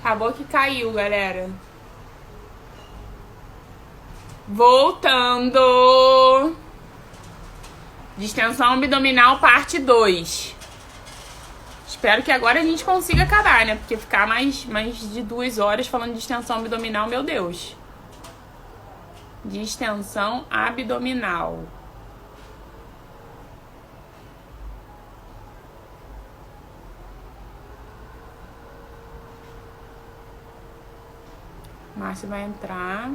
Acabou que caiu, galera. Voltando. Distensão abdominal, parte 2. Espero que agora a gente consiga acabar, né? Porque ficar mais de 2 horas falando de distensão abdominal, meu Deus. Distensão abdominal. Márcio vai entrar.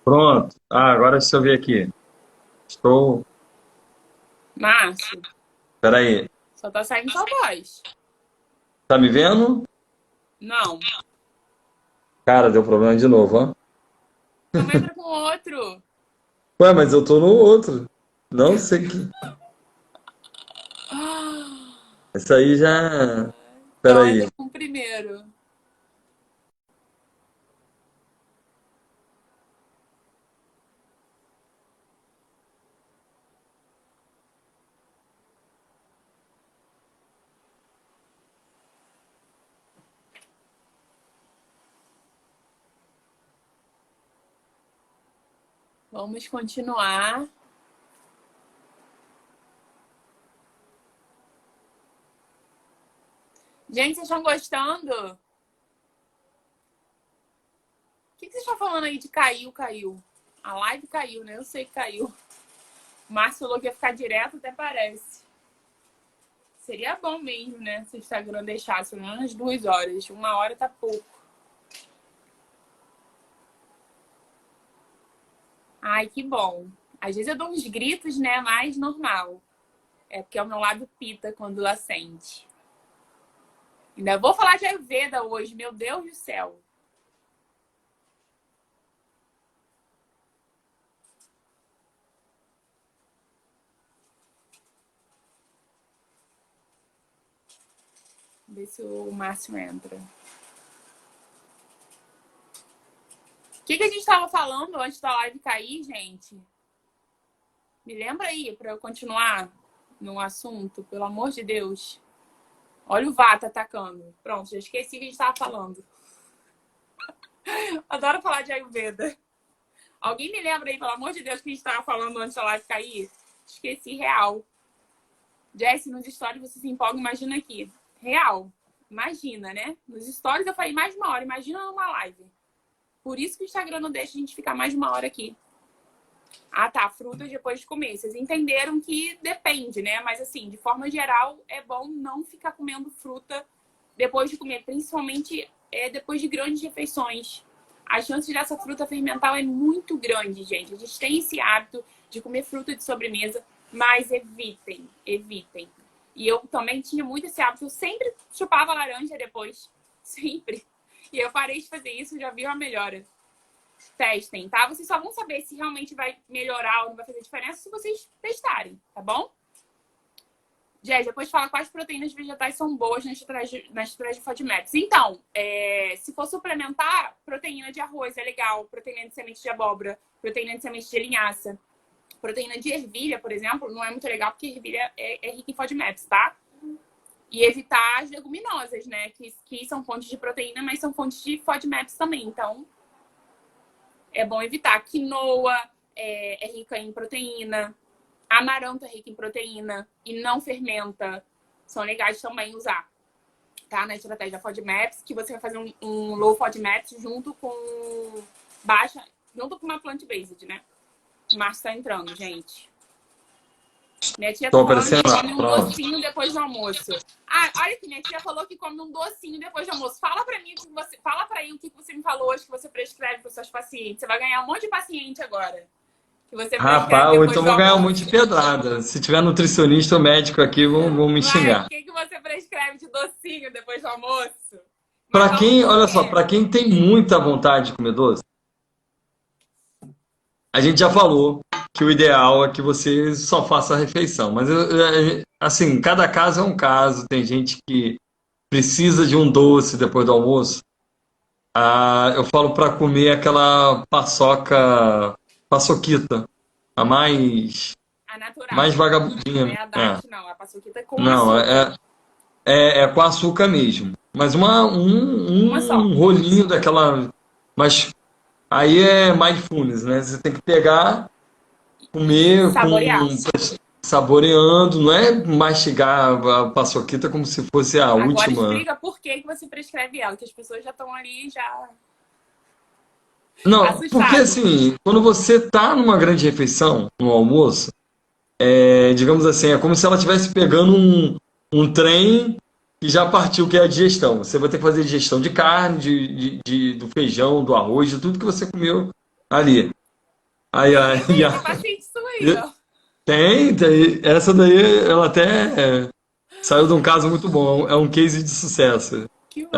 Pronto. Agora deixa eu ver aqui. Estou. Márcio, Peraí. só tá saindo sua voz. Tá me vendo? Não. Cara, deu problema de novo, ó. Então entra com outro. Ué, mas eu tô no outro. Não sei que. Isso aí já. Então Peraí. entra com o primeiro. Vamos continuar. Gente, vocês estão gostando? O que vocês estão falando aí de caiu? A live caiu, né? Eu sei que caiu. O Márcio falou que ia ficar direto, até parece. Seria bom mesmo, né? Se o Instagram deixasse umas 2 horas. 1 hora tá pouco. Ai, que bom. Às vezes eu dou uns gritos, né? Mais normal. É porque é o meu lado pita quando acende. Ainda vou falar de Ayurveda hoje, meu Deus do céu. Ver se o Márcio entra. O que a gente estava falando antes da live cair, gente? Me lembra aí, para eu continuar no assunto, pelo amor de Deus. Olha o Vata atacando. Pronto, já esqueci o que a gente estava falando. Adoro falar de Ayurveda. Alguém me lembra aí, pelo amor de Deus, que a gente estava falando antes da live cair? Esqueci, real. Jess, nos stories você se empolga, imagina aqui. Real. Imagina, né? Nos stories eu falei mais de 1 hora, imagina numa live. Por isso que o Instagram não deixa a gente ficar mais de 1 hora aqui. Ah, tá. Frutas depois de comer. Vocês entenderam que depende, né? Mas, assim, de forma geral, é bom não ficar comendo fruta depois de comer. Principalmente depois de grandes refeições. A chance dessa fruta fermentar é muito grande, gente. A gente tem esse hábito de comer fruta de sobremesa, mas evitem, evitem. E eu também tinha muito esse hábito. Eu sempre chupava laranja depois. Sempre. E eu parei de fazer isso, já vi uma melhora. Testem, tá? Vocês só vão saber se realmente vai melhorar ou não vai fazer diferença se vocês testarem, tá bom? Jé, depois fala quais proteínas vegetais são boas na estratégia de FODMAPs. Então, se for suplementar, proteína de arroz é legal, proteína de semente de abóbora, proteína de semente de linhaça. Proteína de ervilha, por exemplo, não é muito legal porque ervilha é rica em FODMAPs, tá? E evitar as leguminosas, né? Que são fontes de proteína, mas são fontes de FODMAPs também. Então, é bom evitar. Quinoa é rica em proteína. Amaranto é rico em proteína e não fermenta. São legais também usar, tá? Na estratégia FODMAPs, que você vai fazer um low FODMAPs junto com junto com uma plant-based, né? O Márcio tá entrando, gente. Minha tia Tô tá falando aparecendo que lá. come um Pronto. docinho depois do almoço. Ah, olha aqui, minha tia falou que come um docinho depois do almoço. Fala pra mim, fala pra aí o que você me falou hoje que você prescreve para seus pacientes. Você vai ganhar um monte de paciente agora. Que você prescreve Rapaz, ou depois então do vou ganhar um monte almoço. de pedrada. Se tiver nutricionista ou médico aqui, vão me Vai, o xingar. que você prescreve de docinho depois do almoço? Mas Pra fala quem, por olha só, quê? pra quem tem muita vontade de comer doce, a gente já falou que o ideal é que você só faça a refeição. Mas, assim, cada caso é um caso. Tem gente que precisa de um doce depois do almoço. Eu falo para comer aquela paçoca paçoquita. A mais, A mais natural. Não é vagabundinha. a É. diet, não. A paçoquita com Não, açúcar. é com açúcar mesmo. Mas Uma só. um rolinho daquela. Mas aí é mindfulness, né? Você tem que pegar, E comer com saborear. saboreando, não é mastigar a paçoquita como se fosse a Agora última. explica por que que você prescreve ela, que as pessoas já estão ali já Não, porque assustadas. assim, quando você tá numa grande refeição, no almoço, digamos assim, é como se ela estivesse pegando um trem que já partiu, que é a digestão. Você vai ter que fazer digestão de carne, do feijão, do arroz, de tudo que você comeu ali. Aí, Sim, eu aí, tenho paciente isso aí, ó. tem, essa daí ela até saiu de um caso muito bom, é um case de sucesso. Que bom.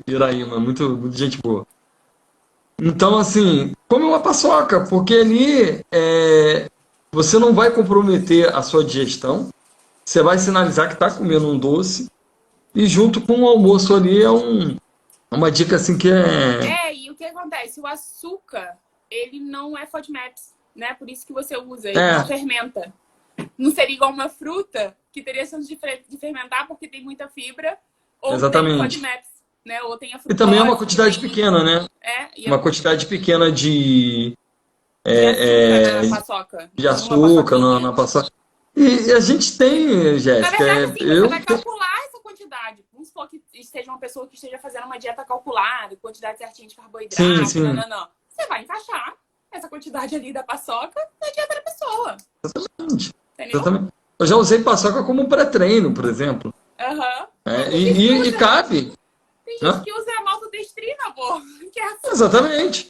Iraíma, muito gente boa. Então, assim, come uma paçoca, porque ali você não vai comprometer a sua digestão, você vai sinalizar que está comendo um doce, e junto com o almoço ali uma dica assim que é. É, e o que acontece? O açúcar, ele não é FODMAPs, né? Por isso que você usa, ele não É, fermenta. Não seria igual uma fruta que teria chance de fermentar porque tem muita fibra, ou tem exatamente. FODMAPs, né? Ou tem a E também é uma frutose que quantidade tem, pequena, né? e Uma quantidade pequena de açúcar é, na é, paçoca, de numa açúcar paçoquinha. na paçoca. E a gente tem, Na Jéssica, verdade, assim, você vai calcular essa quantidade. Vamos supor que esteja uma pessoa que esteja fazendo uma dieta calculada, quantidade certinha de sim, carboidrato, sim, não. Você vai encaixar essa quantidade ali da paçoca na dieta da pessoa. exatamente. Entendeu? Exatamente. Eu já usei paçoca como pré-treino, por exemplo. Aham. Mas É, tem gente que e usa. cabe, Tem gente né? que usa a maltodestrina, pô, que é açúcar. Exatamente.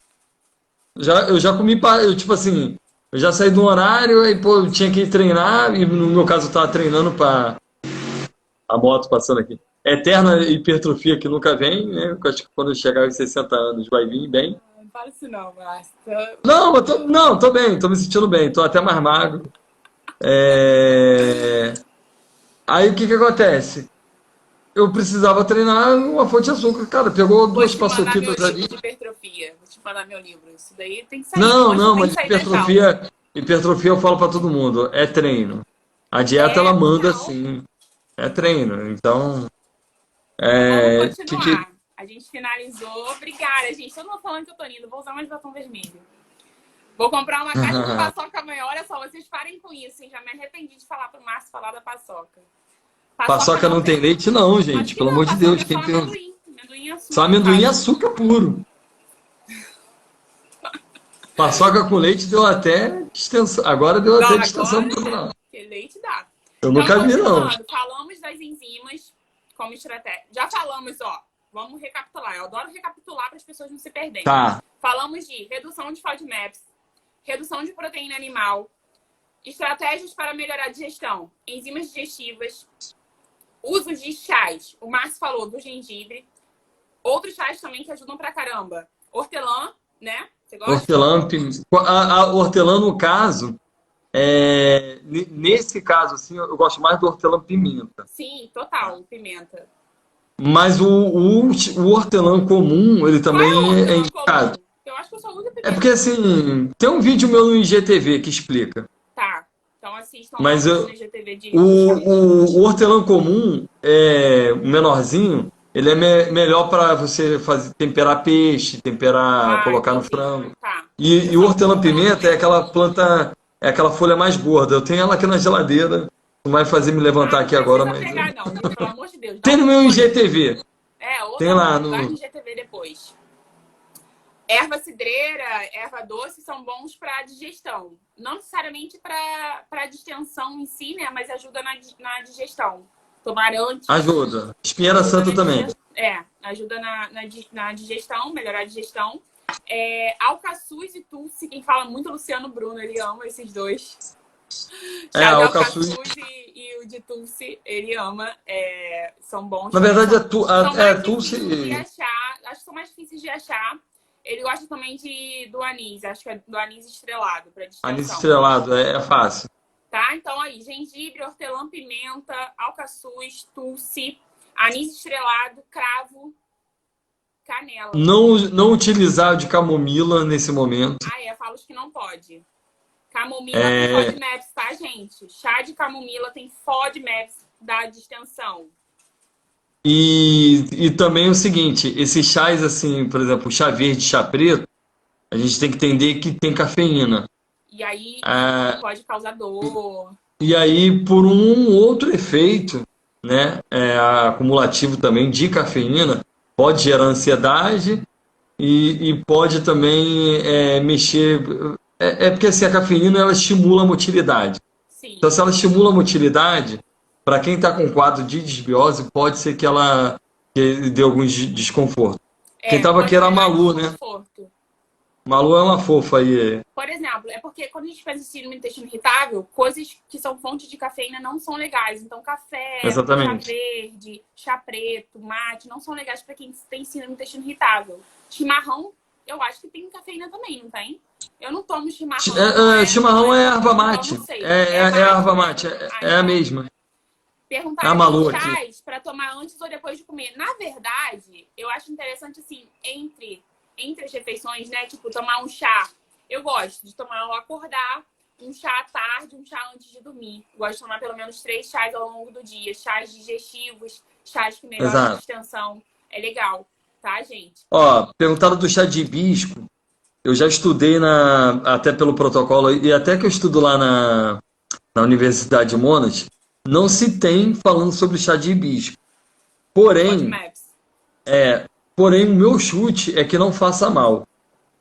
Eu já comi, tipo assim, eu já saí do horário, aí, pô, eu tinha que ir treinar, e no meu caso eu tava treinando para a moto passando aqui. Eterna hipertrofia que nunca vem, né? Eu acho que quando eu chegar aos 60 anos vai vir bem. Não fala isso não, Márcio. Não, não, tô bem, tô me sentindo bem, tô até mais magro. É, aí o que que acontece? Eu precisava treinar uma fonte de açúcar. Cara, pegou Vou duas te mandar meu paçoquitas livro ali. de hipertrofia. Vou te mandar meu livro. Isso daí tem que sair. Não, Monstro não, tem que mas sair da jaula. hipertrofia eu falo pra todo mundo, é treino. A dieta ela É, manda total. sim, é treino. Então, Então vamos que continuar. A gente finalizou. Obrigada, gente. Todo mundo falando que eu tô indo. Vou usar mais batom vermelho. Vou comprar uma caixa de paçoca amanhã. Olha só, vocês parem com isso, hein? Já me arrependi de falar pro Márcio falar da paçoca. Paçoca paçoca não não tem tem. leite não, Acho gente, que pelo não. amor de Paçoca Deus, é só quem tem amendoim. Amendoim e só açúcar, no amendoim e caso. açúcar puro. Paçoca com leite deu até extensão, agora deu Não, até distensão agora, pro né? não. Porque leite dá. Eu Então, nunca vi não. continuando. Falamos das enzimas como estratégia. Já falamos, ó. Vamos recapitular. Eu adoro recapitular para as pessoas não se perderem. Tá. Falamos de redução de FODMAPs, redução de proteína animal, estratégias para melhorar a digestão, enzimas digestivas, uso de chás. O Márcio falou do gengibre. Outros chás também que ajudam pra caramba. Hortelã, né? Você gosta? Hortelã, a hortelã no caso, nesse caso assim, eu gosto mais do hortelã-pimenta. Sim, total. Pimenta. Mas o hortelã comum, ele Qual é o também é hortelã indicado. comum? Eu acho que eu só uso É porque pimenta. assim, tem um vídeo meu no IGTV que explica. Tá. Então assistam lá o Mas vídeo no IGTV o, de chá. o hortelã comum, o menorzinho, ele é melhor para você fazer, temperar peixe, temperar, Ah, colocar no entendi. frango. Tá. Eu E o só uso hortelã-pimenta é hortelã-pimenta. aquela planta, é aquela folha mais gorda. Eu tenho ela aqui na geladeira. Não vai fazer me Ah, levantar não aqui agora, precisa mas. pegar, não, viu? Pelo amor de Deus. Dá Tem um no meu fone. IGTV. Ou Tem dá lá dá no no. IGTV depois. Erva cidreira, erva doce são bons para digestão. Não necessariamente para distensão em si, né? Mas ajuda na digestão. Tomar antes Ajuda. Espinheira ajuda Santa na também. digestão. Ajuda na digestão, melhorar a digestão. Alcaçuz e Tulsi, quem fala muito é o Luciano Bruno, ele ama esses dois. Chá de Alcaçuz. alcaçuz e o de Tulsi, ele ama. São bons Na também. verdade, São mais difíceis de Tulsi. achar. Acho que são mais difíceis de achar. Ele gosta também do anis. Acho que é do anis estrelado, para Anis distensão. estrelado, é fácil. Tá? Então aí, gengibre, hortelã, pimenta, alcaçuz, tulsi, anis estrelado, cravo. Canela. Não utilizar de camomila nesse momento. Ah, eu falo que não pode. Camomila tem FODMAPs, tá, gente? Chá de camomila tem FODMAPs da distensão. E também o seguinte, esses chás assim, por exemplo, chá verde, chá preto, a gente tem que entender que tem cafeína. E aí Ah, pode causar dor. e aí, por um outro efeito, né, acumulativo também de cafeína, pode gerar ansiedade e pode também mexer. Porque assim, a cafeína ela estimula a motilidade. Sim. Então, se ela estimula a motilidade, para quem está com quadro de desbiose, pode ser que dê algum desconforto. Quem estava aqui Pode era a gerar Malu, né? desconforto. Malu é uma fofa aí. Por exemplo, é porque quando a gente pensa em síndrome do intestino irritável, coisas que são fontes de cafeína não são legais. Então, café, chá Exatamente. verde, chá preto, mate, não são legais para quem tem síndrome do intestino irritável. Chimarrão, eu acho que tem cafeína também, não tem? Eu não tomo chimarrão, Chimarrão é erva então eu mate. não sei. É Mate, erva né? mate. Ah, É a então. mesma. É a Perguntaram aqui Malu aqui. chás para tomar antes ou depois de comer. Na verdade, eu acho interessante, assim, entre as refeições, né? Tipo, tomar um chá. Eu gosto de tomar ao acordar, um chá à tarde, um chá antes de dormir. Gosto de tomar pelo menos 3 chás ao longo do dia. Chás digestivos, chás que melhoram a Exato. distensão. É legal, tá, gente? Ó, perguntaram do chá de hibisco. Eu já estudei até pelo protocolo, e até que eu estudo lá na Universidade de Monash, não se tem falando sobre chá de hibisco. Porém, FODMAPs. porém, o meu chute é que não faça mal.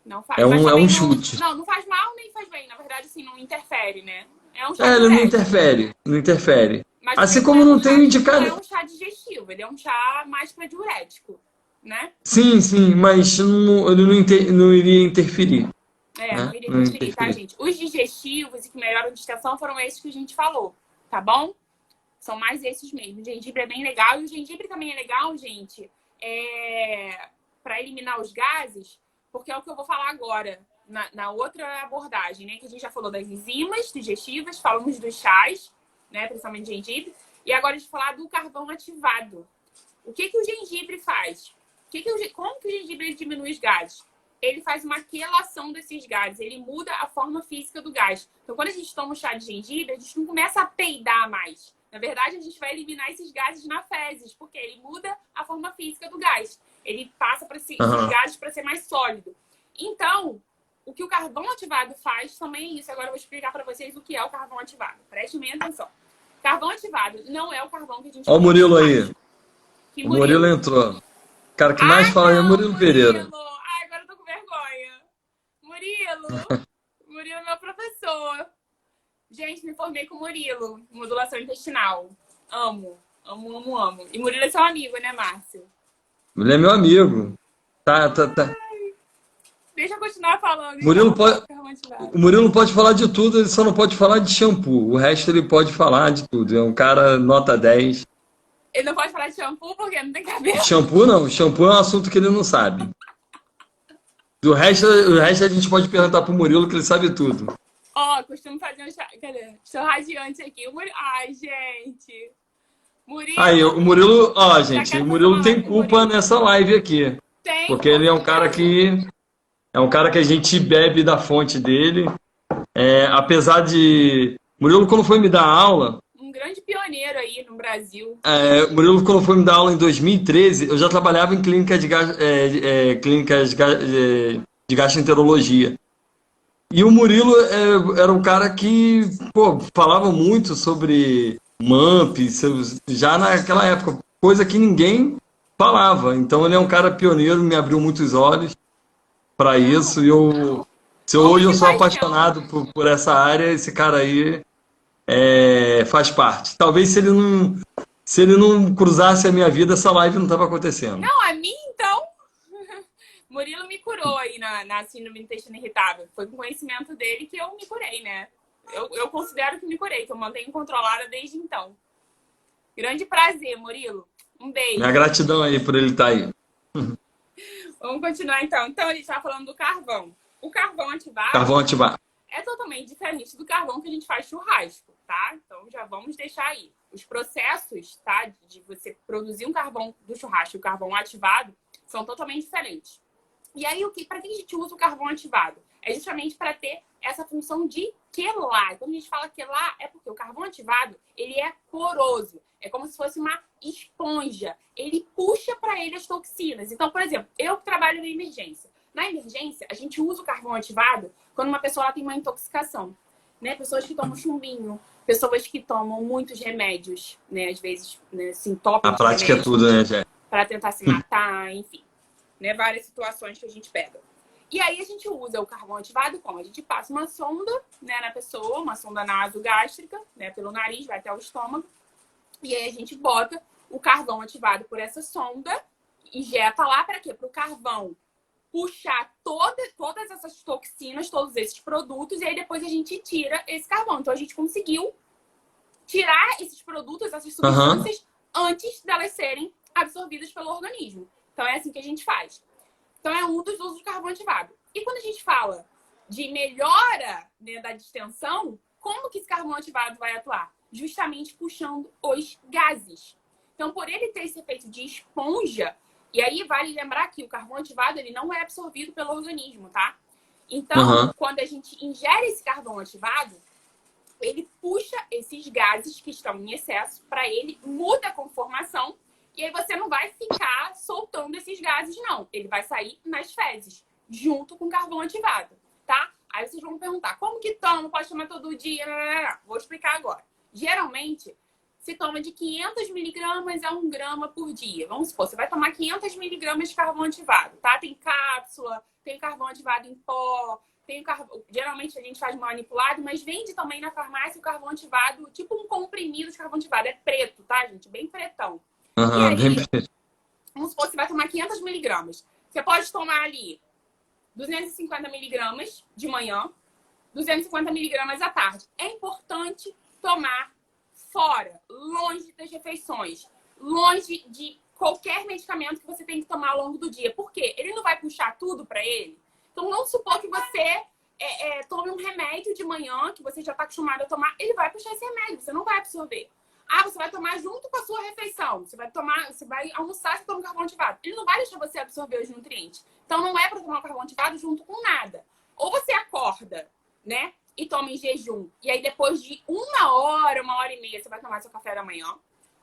Não É faz. Mas um também não. chute. Não, não faz mal nem faz bem. Na verdade, assim, não interfere, né? É um chá Ele não diurético. interfere, não interfere. Mas também Assim não como é um não tem chá, não é indicado. um chá digestivo, ele é um chá mais para diurético, né? Sim, sim, mas ele não iria interferir, Não né? iria Não interferir, tá, interferir. gente? Os digestivos e que melhoram a digestão foram esses que a gente falou, tá bom? São mais esses mesmo. O gengibre é bem legal. E o gengibre também é legal, gente, para eliminar os gases, porque é o que eu vou falar agora, na outra abordagem, né? Que a gente já falou das enzimas digestivas, falamos dos chás, né? Principalmente gengibre. E agora a gente vai falar do carvão ativado. O que o gengibre faz? Como que o gengibre diminui os gases? Ele faz uma quelação desses gases, ele muda a forma física do gás. Então, quando a gente toma um chá de gengibre, a gente não começa a peidar mais. Na verdade, a gente vai eliminar esses gases na fezes, porque ele muda a forma física do gás. Ele passa para esses Aham. gases para ser mais sólido. Então, o que o carvão ativado faz também é isso. Agora eu vou explicar para vocês o que é o carvão ativado. Prestem bem atenção. Carvão ativado não é o carvão que a gente Ó o come no Murilo aí. churrasco. Que O Murilo Murilo? entrou. O cara que mais Ai, fala é o não, Murilo Pereira. Murilo! Ai, agora eu tô com vergonha. Murilo! Murilo é meu professor. Gente, me formei com o Murilo, modulação intestinal. Amo, amo, amo, amo. E Murilo é seu amigo, né, Márcio? Ele é meu amigo. Tá. Deixa eu continuar falando, Murilo então. pode, o Murilo pode falar de tudo, ele só não pode falar de shampoo. O resto ele pode falar de tudo. É um cara nota 10. Ele não pode falar de shampoo porque não tem cabelo. Shampoo não, shampoo é um assunto que ele não sabe. O resto a gente pode perguntar pro Murilo que ele sabe tudo. Ó, costumo fazer um chá. Cadê? Estou radiante aqui. Ai, gente. Aí, o Murilo, Murilo, ó, já gente, o quero fazer Murilo uma tem live com o culpa Murilo. nessa live aqui. Tem, Porque com ele é um cara que a gente bebe da fonte dele. Apesar de. Murilo, quando foi me dar aula, um grande pioneiro aí no Brasil. Murilo, quando foi me dar aula em 2013, eu já trabalhava em de gastroenterologia. E o Murilo era um cara que, pô, falava muito sobre MAMP, já naquela época, coisa que ninguém falava. Então ele é um cara pioneiro, me abriu muitos olhos para isso. Se Homem hoje eu de sou paixão. apaixonado por essa área, esse cara aí faz parte. Talvez se ele não cruzasse a minha vida, essa live não estava acontecendo. Não, a mim, então. Murilo me curou aí na síndrome do intestino irritável. Foi com conhecimento dele que eu me curei, né? Eu considero que me curei, que eu mantenho controlada desde então. Grande prazer, Murilo. Um Minha beijo. gratidão aí por ele estar aí. Vamos continuar então. Então, a gente está falando do carvão. O carvão Carvão ativado ativar. é totalmente diferente do carvão que a gente faz churrasco, tá? Então, já vamos deixar aí. Os processos, tá? De você produzir um carvão do churrasco e o carvão ativado são totalmente diferentes. E aí, para que a gente usa o carvão ativado? É justamente para ter essa função de quelar. Quando a gente fala quelar, é porque o carvão ativado, ele é poroso. É como se fosse uma esponja. Ele puxa para ele as toxinas. Então, por exemplo, eu trabalho na emergência. Na emergência, a gente usa o carvão ativado quando uma pessoa ela tem uma intoxicação. Né? Pessoas que tomam chumbinho, pessoas que tomam muitos remédios, né? Às vezes, né, se entopem A de prática é remédio tudo, né, Jé? para tentar se matar, enfim. Né? Várias situações que a gente pega. E aí a gente usa o carvão ativado como? A gente passa uma sonda, né, na pessoa, uma sonda nasogástrica, né, pelo nariz, vai até o estômago. E aí a gente bota o carvão ativado por essa sonda, injeta lá para quê? Para o carvão puxar todas essas toxinas, todos esses produtos, e aí depois a gente tira esse carvão. Então a gente conseguiu tirar esses produtos, essas substâncias, antes delas serem absorvidas pelo organismo. Então é assim que a gente faz. Então é um dos usos do carvão ativado. E quando a gente fala de melhora, né, da distensão, como que esse carvão ativado vai atuar? Justamente puxando os gases. Então, por ele ter esse efeito de esponja, e aí vale lembrar que o carvão ativado ele não é absorvido pelo organismo, tá? Então, quando a gente ingere esse carvão ativado, ele puxa esses gases que estão em excesso para ele, muda a conformação. E aí você não vai ficar soltando esses gases, não. Ele vai sair nas fezes, junto com o carvão ativado, tá? Aí vocês vão perguntar, como que toma? Pode tomar todo dia? Não. Vou explicar agora. Geralmente, se toma de 500 miligramas a 1 grama por dia. Vamos supor, você vai tomar 500 miligramas de carvão ativado, tá? Tem cápsula, tem carvão ativado em pó, tem carvão... Geralmente a gente faz manipulado, mas vende também na farmácia o carvão ativado, tipo um comprimido de carvão ativado. É preto, tá, gente? Bem pretão. E aí, vamos supor que você vai tomar 500 miligramas. Você pode tomar ali 250 miligramas de manhã, 250 miligramas à tarde. É importante tomar fora, longe das refeições, longe de qualquer medicamento que você tem que tomar ao longo do dia. Por quê? Ele não vai puxar tudo para ele. Então, vamos supor que você tome um remédio de manhã, que você já está acostumado a tomar, ele vai puxar esse remédio, você não vai absorver. Ah, você vai tomar junto com a sua refeição. Você vai almoçar, você toma um carvão ativado. Ele não vai deixar você absorver os nutrientes. Então, não é para tomar o carvão ativado junto com nada. Ou você acorda, né? E toma em jejum. E aí, depois de 1 hora e meia, você vai tomar seu café da manhã.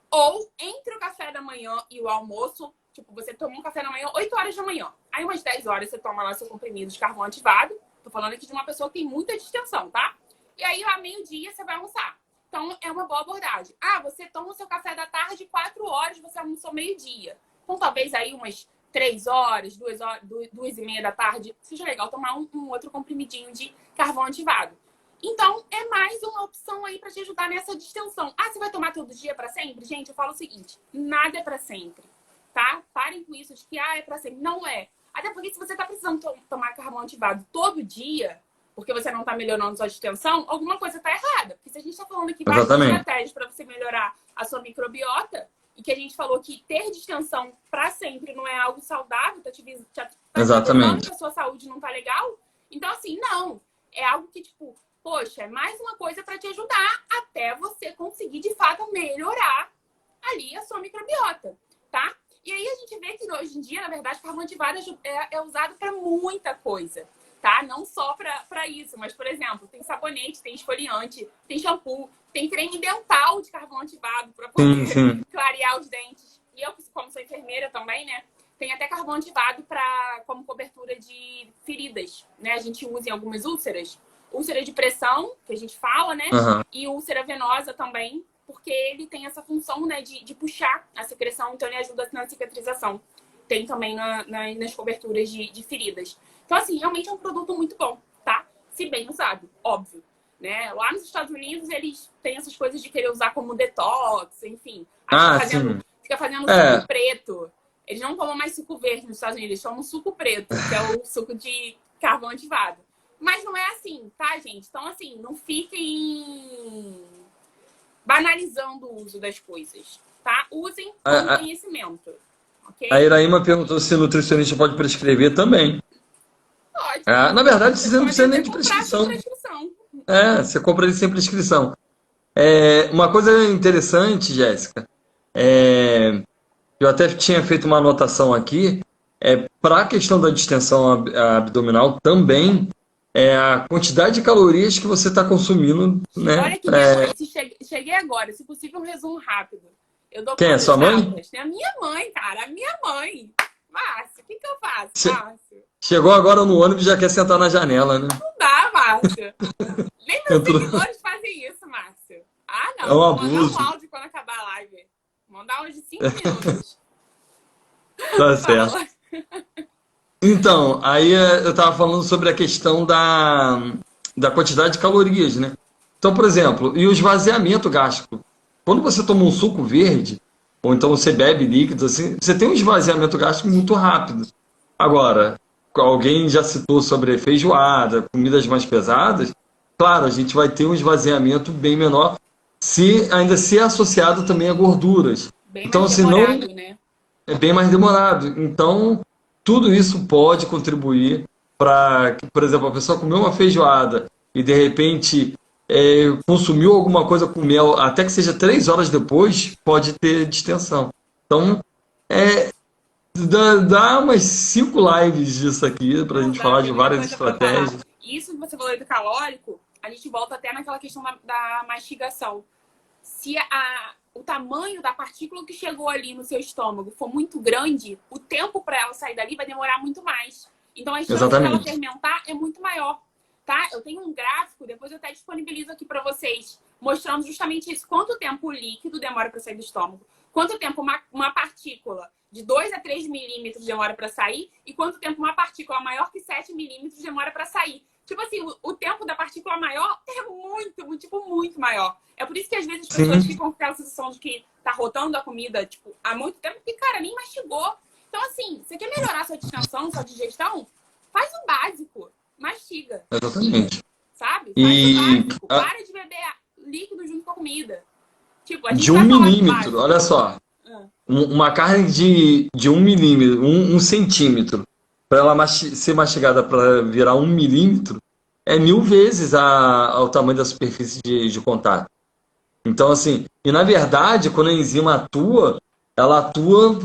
Ou, entre o café da manhã e o almoço, tipo, você toma um café da manhã 8 horas da manhã. Aí, umas 10 horas, você toma lá seu comprimido de carvão ativado. Tô falando aqui de uma pessoa que tem muita distensão, tá? E aí, lá, meio-dia, você vai almoçar. Então, é uma boa abordagem. Ah, você toma o seu café da tarde 4 horas, você almoçou meio-dia. Então, talvez aí umas 3 horas, 2 e meia da tarde, seja legal tomar um outro comprimidinho de carvão ativado. Então, é mais uma opção aí para te ajudar nessa distensão. Ah, você vai tomar todo dia para sempre? Gente, eu falo o seguinte, nada é para sempre, tá? Parem com isso de que, é para sempre. Não é. Até porque se você tá precisando tomar carvão ativado todo dia, porque você não está melhorando sua distensão, alguma coisa está errada. Porque se a gente está falando aqui várias estratégias para você melhorar a sua microbiota, e que a gente falou que ter distensão para sempre não é algo saudável, tá avisando que a sua saúde não tá legal. Então, assim, não. É algo que, tipo, poxa, é mais uma coisa para te ajudar até você conseguir, de fato, melhorar ali a sua microbiota, tá? E aí a gente vê que hoje em dia, na verdade, o carvão ativado é usado para muita coisa. Tá? Não só para isso, mas, por exemplo, tem sabonete, tem esfoliante, tem shampoo, tem creme dental de carvão ativado para poder clarear os dentes. E eu, como sou enfermeira também, né? Tem até carvão ativado como cobertura de feridas, né? A gente usa em algumas úlceras. Úlcera de pressão, que a gente fala, né? E úlcera venosa também, porque ele tem essa função, né, de puxar a secreção, então ele ajuda na cicatrização. Tem também nas coberturas de feridas. Então, assim, realmente é um produto muito bom, tá? Se bem usado, óbvio. Né? Lá nos Estados Unidos, eles têm essas coisas de querer usar como detox, enfim. Fica fazendo suco preto. Eles não tomam mais suco verde nos Estados Unidos, eles tomam suco preto, que é o suco de carvão ativado. Mas não é assim, tá, gente? Então, assim, não fiquem banalizando o uso das coisas, tá? Usem com conhecimento. Okay? A Iraíma perguntou se o nutricionista pode prescrever também. Pode. Na verdade, você não precisa nem de prescrição. Você compra ele sem prescrição. Uma coisa interessante, Jéssica, eu até tinha feito uma anotação aqui, para a questão da distensão abdominal também, a quantidade de calorias que você está consumindo, Olha né? aqui, minha mãe, se cheguei agora, se possível, um resumo rápido. Eu dou Quem é quantas sua mãe? aulas? Tem a minha mãe, cara, a minha mãe. Márcio, o que que eu faço, Che- Márcio? Chegou agora no ônibus e já quer sentar na janela, né? Não dá, Márcio. Nem meus Entrou- seguidores fazem isso, Márcio. Ah, É não, um vou mandar um abuso, áudio quando acabar a live. Vou mandar um de 5 minutos. tá certo. Fala. Então, aí eu estava falando sobre a questão da quantidade de calorias, né? Então, por exemplo, e o esvaziamento gástrico. Quando você toma um suco verde, ou então você bebe líquidos assim, você tem um esvaziamento gástrico muito rápido. Agora, alguém já citou sobre feijoada, comidas mais pesadas, claro, a gente vai ter um esvaziamento bem menor, se ainda se associado também a gorduras. Bem Então, mais assim, não demorado, né? é bem mais demorado. Então, tudo isso pode contribuir para que, por exemplo, a pessoa comeu uma feijoada e de repente consumiu alguma coisa com mel, até que seja 3 horas depois, pode ter distensão. Então, é, dá umas 5 lives disso aqui para a Não, gente dá, falar tem de muita várias coisa para falar. estratégias. Isso que você falou aí do calórico, a gente volta até naquela questão da mastigação. Se o tamanho da partícula que chegou ali no seu estômago for muito grande, o tempo para ela sair dali vai demorar muito mais. Então, a chance dela Exatamente. fermentar é muito maior, tá? Eu tenho um gráfico, depois eu até disponibilizo aqui para vocês, mostrando justamente isso. Quanto tempo o líquido demora para sair do estômago? Quanto tempo uma partícula de 2 a 3 milímetros demora para sair? E quanto tempo uma partícula maior que 7 milímetros demora para sair? Tipo assim, o tempo da partícula maior é muito maior. É por isso que às vezes as pessoas Sim, ficam com aquela sensação de que tá rotando a comida, tipo, há muito tempo, porque, cara, nem mastigou. Então, assim, você quer melhorar sua distensão, sua digestão? Faz o básico. Mastiga, exatamente. sabe? Faz o E básico. Para de beber líquido junto com a comida. Tipo, a gente de um vai falar do milímetro, básico. olha só. Ah, Uma carne de 1 milímetro, um centímetro, para ela ser mastigada para virar 1 milímetro, é 1000 vezes ao tamanho da superfície de contato. Então, assim, e na verdade, quando a enzima atua, ela atua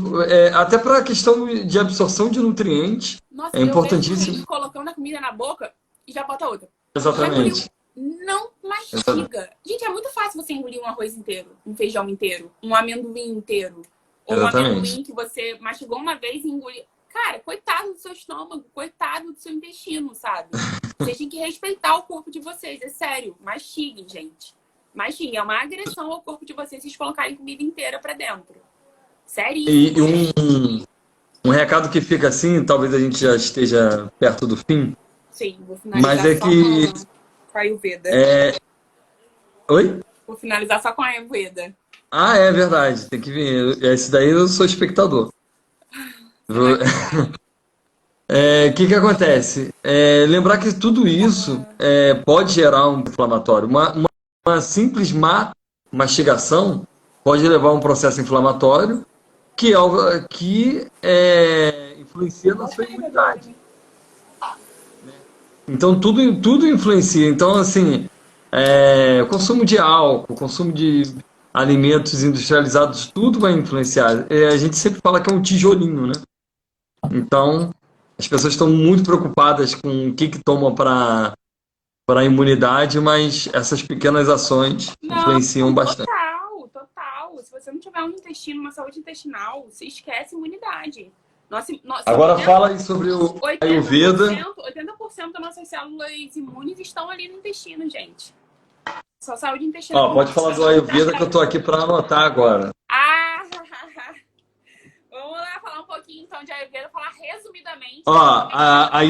até para a questão de absorção de nutrientes, nossa, é eu vejo gente importantíssimo. colocando a comida na boca e já bota outra. Já engoliu. Exatamente. Não Exata- mastiga. Gente, é muito fácil você engolir um arroz inteiro, um feijão inteiro, um amendoim inteiro. Ou um Exatamente. amendoim que você mastigou uma vez e engoliu. Cara, coitado do seu estômago, coitado do seu intestino, sabe? Vocês têm que respeitar o corpo de vocês, é sério. Mastiguem, gente. Mastiguem. É uma agressão ao corpo de vocês vocês colocarem comida inteira pra dentro. E Seríssimo, gente. um recado que fica assim, talvez a gente já esteja perto do fim, Sim, vou mas finalizar é só que. com a Ayurveda. Oi? Vou finalizar só com a Ayurveda. Ah, é verdade, tem que vir. Esse daí eu sou espectador. Você vai gostar. O que que acontece? Lembrar que tudo isso pode gerar um inflamatório. Uma simples má mastigação pode levar a um processo inflamatório que influencia na sua imunidade. Então, tudo influencia. Então, assim, consumo de álcool, consumo de alimentos industrializados, tudo vai influenciar. A gente sempre fala que é um tijolinho, né? Então, as pessoas estão muito preocupadas com o que tomam para a imunidade, mas essas pequenas ações Não, influenciam bastante. total, total. Se você não tiver um intestino, uma saúde intestinal, você esquece imunidade. Nossa, Agora fala aí sobre o Ayurveda. 80% das nossas células imunes estão ali no intestino, gente. Sua saúde intestinal. Ó, pode falar do Ayurveda que eu estou aqui para anotar agora. Ah! Vamos lá falar um pouquinho então de Ayurveda, falar resumidamente. Ó, a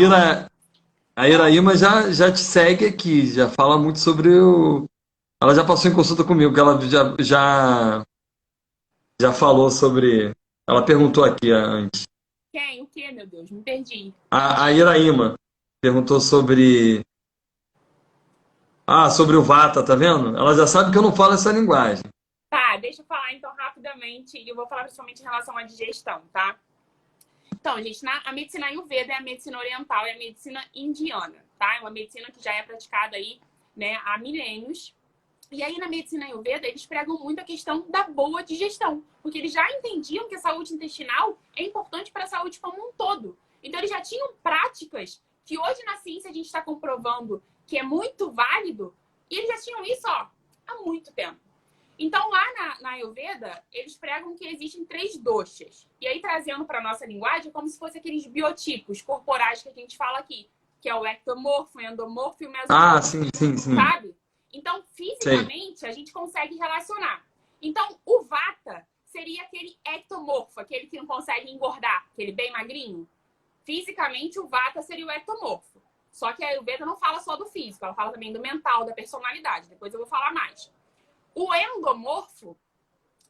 Iraíma já te segue aqui, já fala muito sobre o. Ela já passou em consulta comigo, que ela já falou sobre. Ela perguntou aqui antes. Quem? O quê, meu Deus? Me perdi. A Iraíma perguntou sobre o Vata, tá vendo? Ela já sabe que eu não falo essa linguagem. Tá, deixa eu falar então rapidamente, e eu vou falar principalmente em relação à digestão, tá? Então, gente, a medicina Ayurveda é a medicina oriental e a medicina indiana, tá? É uma medicina que já é praticada aí, né, há milênios. E aí, na medicina Ayurveda, eles pregam muito a questão da boa digestão, porque eles já entendiam que a saúde intestinal é importante para a saúde como um todo. Então, eles já tinham práticas que hoje na ciência a gente está comprovando que é muito válido, e eles já tinham isso, ó, há muito tempo. Então, lá na Ayurveda, eles pregam que existem 3 doshas. E aí, trazendo para a nossa linguagem, é como se fossem aqueles biotipos corporais que a gente fala aqui, que é o ectomorfo, o endomorfo e o mesomorfo. Ah, sim, sim, sim. Sabe? Então, Sei. fisicamente, a gente consegue relacionar. Então, o vata seria aquele ectomorfo, aquele que não consegue engordar, aquele bem magrinho. Fisicamente, o vata seria o ectomorfo. Só que a Ayurveda não fala só do físico, ela fala também do mental, da personalidade. Depois eu vou falar mais. O endomorfo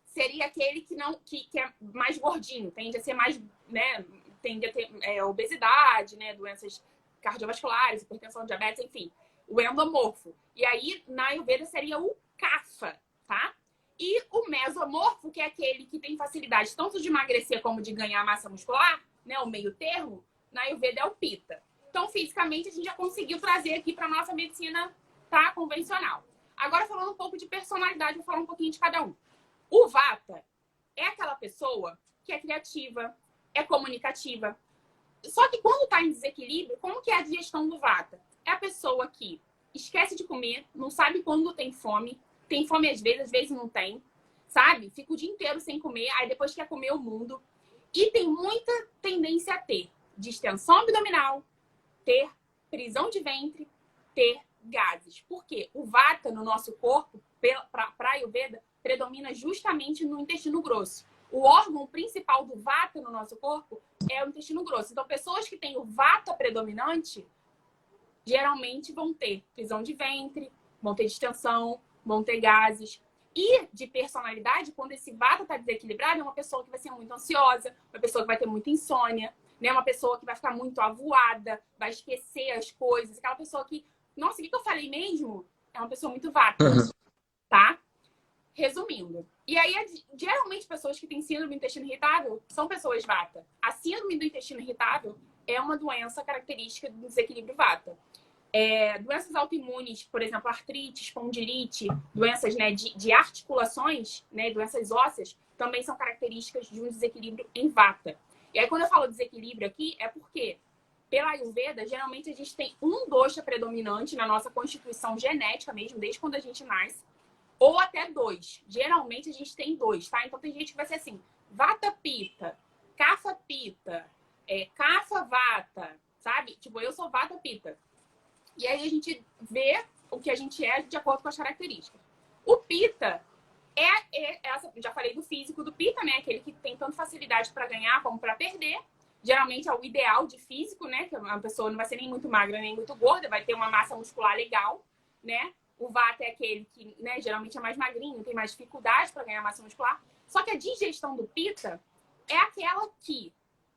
seria aquele que é mais gordinho, tende a ser mais, né, tende a ter obesidade, né, doenças cardiovasculares, hipertensão, diabetes, enfim. O endomorfo. E aí, na Ayurveda, seria o kapha, tá? E o mesomorfo, que é aquele que tem facilidade tanto de emagrecer como de ganhar massa muscular, né, o meio termo, na Ayurveda é o pitta. Então, fisicamente, a gente já conseguiu trazer aqui para nossa medicina, tá, convencional. Agora, falando um pouco de personalidade, vou falar um pouquinho de cada um. O vata é aquela pessoa que é criativa, é comunicativa. Só que quando está em desequilíbrio, como que é a digestão do vata? É a pessoa que esquece de comer, não sabe quando tem fome às vezes não tem, sabe? Fica o dia inteiro sem comer, aí depois quer comer o mundo. E tem muita tendência a ter distensão abdominal, ter prisão de ventre, ter gases. Por quê? O vata no nosso corpo, para a Ayurveda, predomina justamente no intestino grosso. O órgão principal do vata no nosso corpo é o intestino grosso. Então, pessoas que têm o vata predominante, geralmente vão ter prisão de ventre, vão ter distensão, vão ter gases. E de personalidade, quando esse vata está desequilibrado, é uma pessoa que vai ser muito ansiosa, uma pessoa que vai ter muita insônia, né? Uma pessoa que vai ficar muito avoada, vai esquecer as coisas, aquela pessoa que, nossa, o que eu falei mesmo? É uma pessoa muito vata, tá? Resumindo. E aí, geralmente, pessoas que têm síndrome do intestino irritável são pessoas vata. A síndrome do intestino irritável é uma doença característica do desequilíbrio vata. Doenças autoimunes, por exemplo, artrite, espondilite, doenças, né, de articulações, né, doenças ósseas, também são características de um desequilíbrio em vata. E aí, quando eu falo desequilíbrio aqui, é porque, pela Ayurveda, geralmente a gente tem um dosha predominante na nossa constituição genética mesmo, desde quando a gente nasce, ou até 2. Geralmente a gente tem 2, tá? Então tem gente que vai ser assim, vata pita, kapha pita, kapha vata, sabe? Tipo, eu sou vata pita. E aí a gente vê o que a gente é de acordo com as características. O pita já falei do físico do pita, né? Aquele que tem tanta facilidade para ganhar como para perder. Geralmente é o ideal de físico, né? Que a pessoa não vai ser nem muito magra nem muito gorda, vai ter uma massa muscular legal, né? O vata é aquele que, né, geralmente é mais magrinho, tem mais dificuldade para ganhar massa muscular. Só que a digestão do pita é aquela que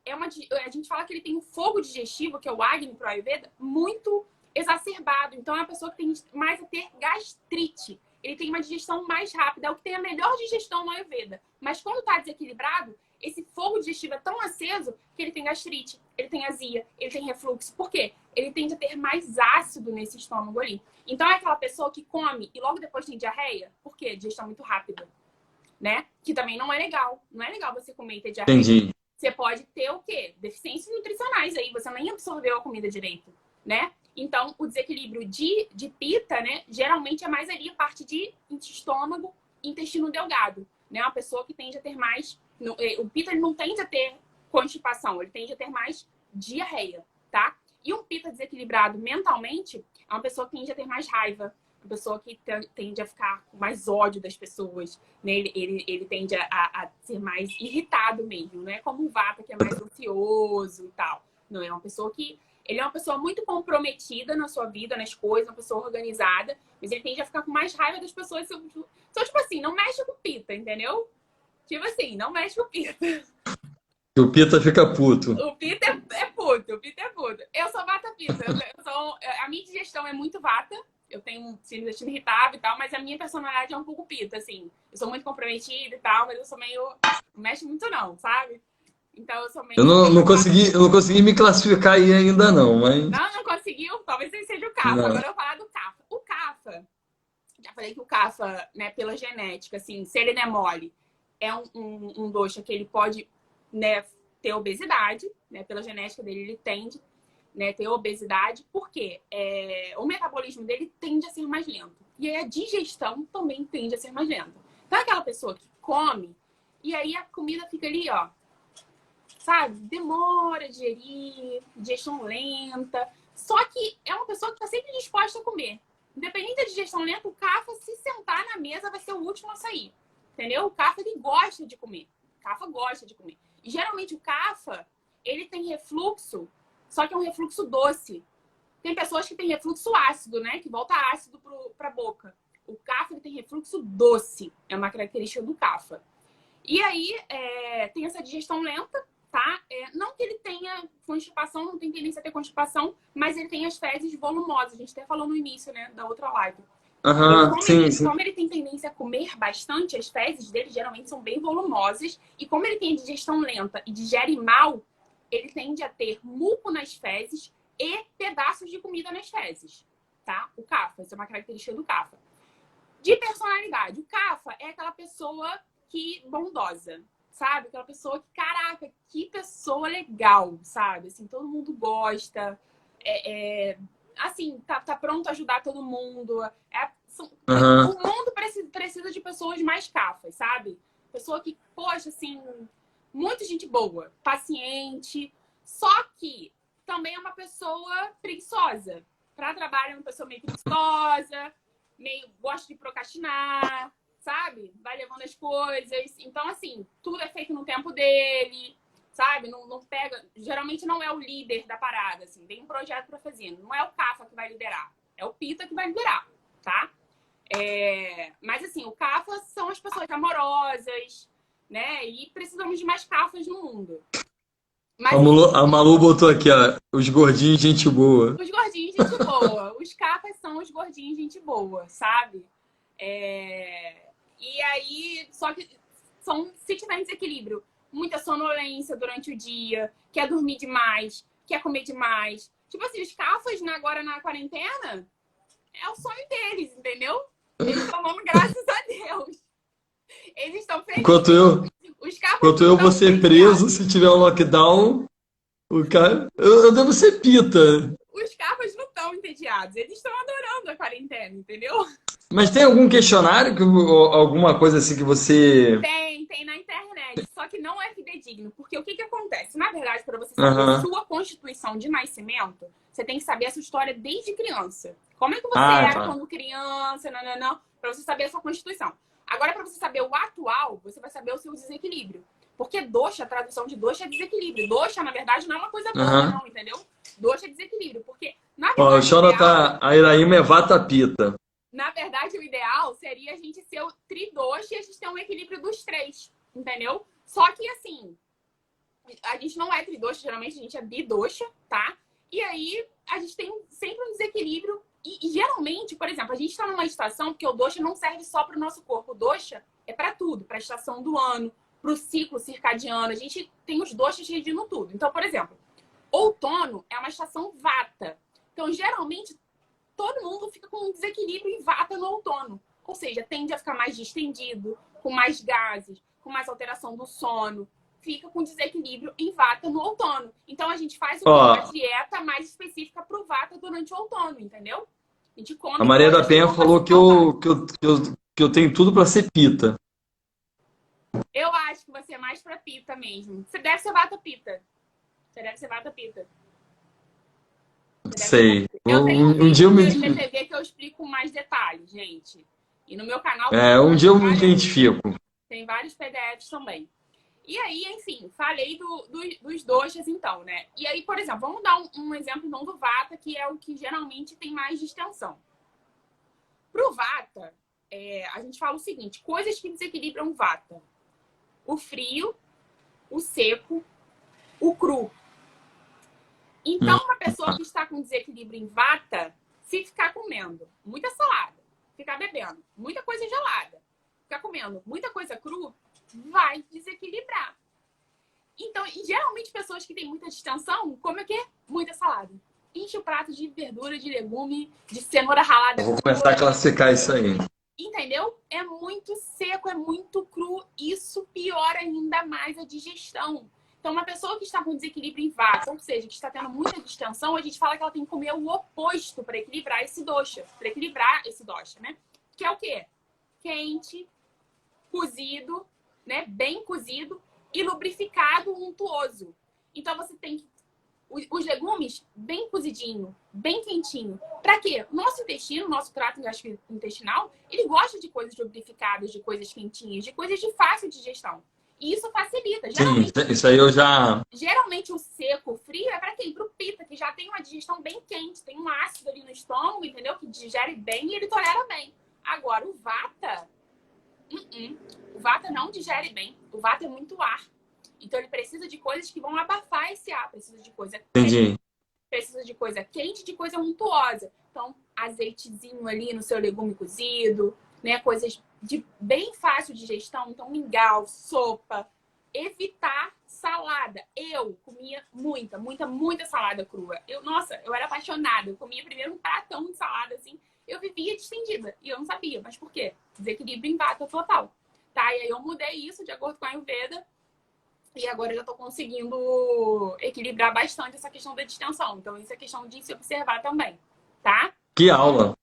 a gente fala que ele tem um fogo digestivo, que é o Agni pro Ayurveda, muito exacerbado. Então é uma pessoa que tem mais a ter gastrite. Ele tem uma digestão mais rápida, é o que tem a melhor digestão no Ayurveda. Mas quando está desequilibrado, esse fogo digestivo é tão aceso que ele tem gastrite, ele tem azia, ele tem refluxo. Por quê? Ele tende a ter mais ácido nesse estômago ali. Então é aquela pessoa que come e logo depois tem diarreia. Por quê? Digestão muito rápida, né? Que também não é legal. Não é legal você comer e ter diarreia. Entendi. Você pode ter o quê? Deficiências nutricionais aí. Você nem absorveu a comida direito, né? Então, o desequilíbrio de pita, né? Geralmente é mais ali a parte de estômago e intestino delgado, né? Uma pessoa que tende a ter mais... O pita ele não tende a ter constipação, ele tende a ter mais diarreia, tá? E um pita desequilibrado mentalmente é uma pessoa que tende a ter mais raiva, uma pessoa que tende a ficar com mais ódio das pessoas, né? Ele tende a ser mais irritado mesmo, né? Como o vata, que é mais ansioso e tal. Não é uma pessoa que... Ele é uma pessoa muito comprometida na sua vida, nas coisas, uma pessoa organizada, mas ele tende a ficar com mais raiva das pessoas. Então, tipo assim, não mexe com o pita, entendeu? Tipo assim, não mexe com o pita. O pita fica puto. O pita é puto, o pita é puto. Eu sou vata pita. A minha digestão é muito vata. Eu tenho um intestino irritável e tal, mas a minha personalidade é um pouco pita, assim. Eu sou muito comprometida e tal, mas eu sou meio... Não mexe muito não, sabe? Então eu sou meio... Eu não consegui me classificar aí ainda não, mas... Não conseguiu? Talvez ele seja o kapha. Não. Agora eu vou falar do kapha. O kapha, já Falei que o Kapha, né, pela genética, assim, se ele não é mole, é um dosha que ele pode, né, ter obesidade, né, pela genética dele ele tende, né, ter obesidade, porque o metabolismo dele tende a ser mais lento. E aí a digestão também tende a ser mais lenta. Então, aquela pessoa que come, e aí a comida fica ali, ó, sabe? Demora a digerir, digestão lenta. Só que é uma pessoa que está sempre disposta a comer. Independente da digestão lenta, o Kapha, se sentar na mesa, vai ser o último a sair. Entendeu? O Kapha, ele gosta de comer. O Kapha gosta de comer. E geralmente o Kapha, ele tem refluxo, só que é um refluxo doce. Tem pessoas que têm refluxo ácido, né? Que volta ácido para a boca. O Kapha, ele tem refluxo doce. É uma característica do Kapha. E aí, tem essa digestão lenta, tá? Não que ele tenha constipação, não tem tendência a ter constipação, mas ele tem as fezes volumosas. A gente até falou no início, né, da outra live. Como ele tem tendência a comer bastante, as fezes dele geralmente são bem volumosas. E como ele tem a digestão lenta e digere mal, ele tende a ter muco nas fezes e pedaços de comida nas fezes, tá? O Kapha, isso é uma característica do Kapha. De personalidade, o Kapha é aquela pessoa que bondosa, sabe? Aquela pessoa que, caraca, que pessoa legal, sabe? Assim, todo mundo gosta, assim, tá pronto a ajudar todo mundo. O mundo precisa de pessoas mais Kaphas, sabe? Pessoa que, poxa, assim, muita gente boa, paciente, só que também é uma pessoa preguiçosa. Para trabalho é uma pessoa meio preguiçosa, meio gosta de procrastinar, sabe? Vai levando as coisas. Então, assim, tudo é feito no tempo dele, sabe? Não pega... Geralmente não é o líder da parada, assim. Tem um projeto para fazer. Não é o Kapha que vai liderar. É o Pitta que vai liderar, tá? Mas, assim, o Kapha são as pessoas amorosas, né? E precisamos de mais Kaphas no mundo. Mas, a Malu botou aqui, ó, os gordinhos, gente boa. Os gordinhos, gente boa. Os Kaphas são os gordinhos, gente boa, sabe? E aí, só que se tiver desequilíbrio, muita sonolência durante o dia, quer dormir demais, quer comer demais. Tipo assim, os Kaphas agora na quarentena, é o sonho deles, entendeu? Eles estão falando graças a Deus. Eles estão felizes. Enquanto eu vou ser preso, se tiver um lockdown, o cara... Eu devo ser Pitta. Os Kaphas não estão entediados, eles estão adorando a quarentena, entendeu? Mas tem algum questionário, alguma coisa assim que você... Tem na internet, só que não é fidedigno. Porque o que acontece? Na verdade, para você saber a sua constituição de nascimento, você tem que saber a sua história desde criança. Como é que você era quando criança, para você saber a sua constituição. Agora, para você saber o atual, você vai saber o seu desequilíbrio. Porque dosha, a tradução de dosha é desequilíbrio. Dosha, na verdade, não é uma coisa boa, não, entendeu? Dosha é desequilíbrio. Porque, na verdade... Ó, deixa eu anotar, a Iraíma é Vata Pitta. Na verdade, o ideal seria a gente ser o tridosha e a gente ter um equilíbrio dos três, entendeu? Só que, assim, a gente não é tridosha, geralmente a gente é bidosha, tá? E aí, a gente tem sempre um desequilíbrio. E geralmente, por exemplo, a gente está numa estação porque o dosha não serve só para o nosso corpo. O dosha é para tudo, para a estação do ano, para o ciclo circadiano. A gente tem os doshas regindo tudo. Então, por exemplo, outono é uma estação vata. Então, geralmente, todo mundo fica com um desequilíbrio em vata no outono. Ou seja, tende a ficar mais distendido, com mais gases, com mais alteração do sono. Fica com desequilíbrio em vata no outono. Então, a gente faz uma dieta mais específica para o vata durante o outono, entendeu? A gente come... A Maria da Penha falou que eu tenho tudo para ser Pitta. Eu acho que você é mais para Pitta mesmo. Você deve ser vata Pitta. Você deve ser vata Pitta. Sei. Eu tenho um dia no IGTV que eu explico mais detalhes, gente. E no meu canal... um dia eu me identifico. Tem vários PDFs também. E aí, enfim, falei dos doshas, então, né? E aí, por exemplo, vamos dar um exemplo, então, do vata, que é o que geralmente tem mais distensão. Pro vata, a gente fala o seguinte, coisas que desequilibram o vata. O frio, o seco, o cru. Então, uma pessoa que está com desequilíbrio em vata, se ficar comendo muita salada, ficar bebendo muita coisa gelada, ficar comendo muita coisa cru, vai desequilibrar. Então, geralmente, pessoas que têm muita distensão, comem o quê? Muita salada. Enche o prato de verdura, de legume, de cenoura ralada. Vou começar a classificar isso aí. entendeu? É muito seco, é muito cru. Isso piora ainda mais a digestão. Então, uma pessoa que está com desequilíbrio em vata, ou seja, que está tendo muita distensão, a gente fala que ela tem que comer o oposto para equilibrar esse dosha, né? Que é o quê? Quente, cozido, né? Bem cozido e lubrificado, untuoso. Então, você tem que os legumes bem cozidinho, bem quentinho. Pra quê? Nosso intestino, nosso trato intestinal, ele gosta de coisas lubrificadas, de coisas quentinhas, de coisas de fácil digestão. E isso facilita. Sim, isso aí eu já. Geralmente o seco, o frio é para quem? Pro pita, que já tem uma digestão bem quente, tem um ácido ali no estômago, entendeu? Que digere bem e ele tolera bem. Agora, o vata, o vata não digere bem. O vata é muito ar. Então ele precisa de coisas que vão abafar esse ar. Precisa de coisa Entendi. quente, precisa de coisa quente, de coisa untuosa. Então, azeitezinho ali no seu legume cozido, né? Coisas de bem fácil digestão. Então, mingau, sopa. Evitar salada. Eu comia muita salada crua. Nossa, eu era apaixonada. Eu comia primeiro um pratão de salada, assim. Eu vivia distendida. E eu não sabia. Mas por quê? Desequilíbrio em vata total. Tá? E aí eu mudei isso de acordo com a Ayurveda. E agora eu já tô conseguindo equilibrar bastante essa questão da distensão. Então, isso é questão de se observar também. Tá? Que aula.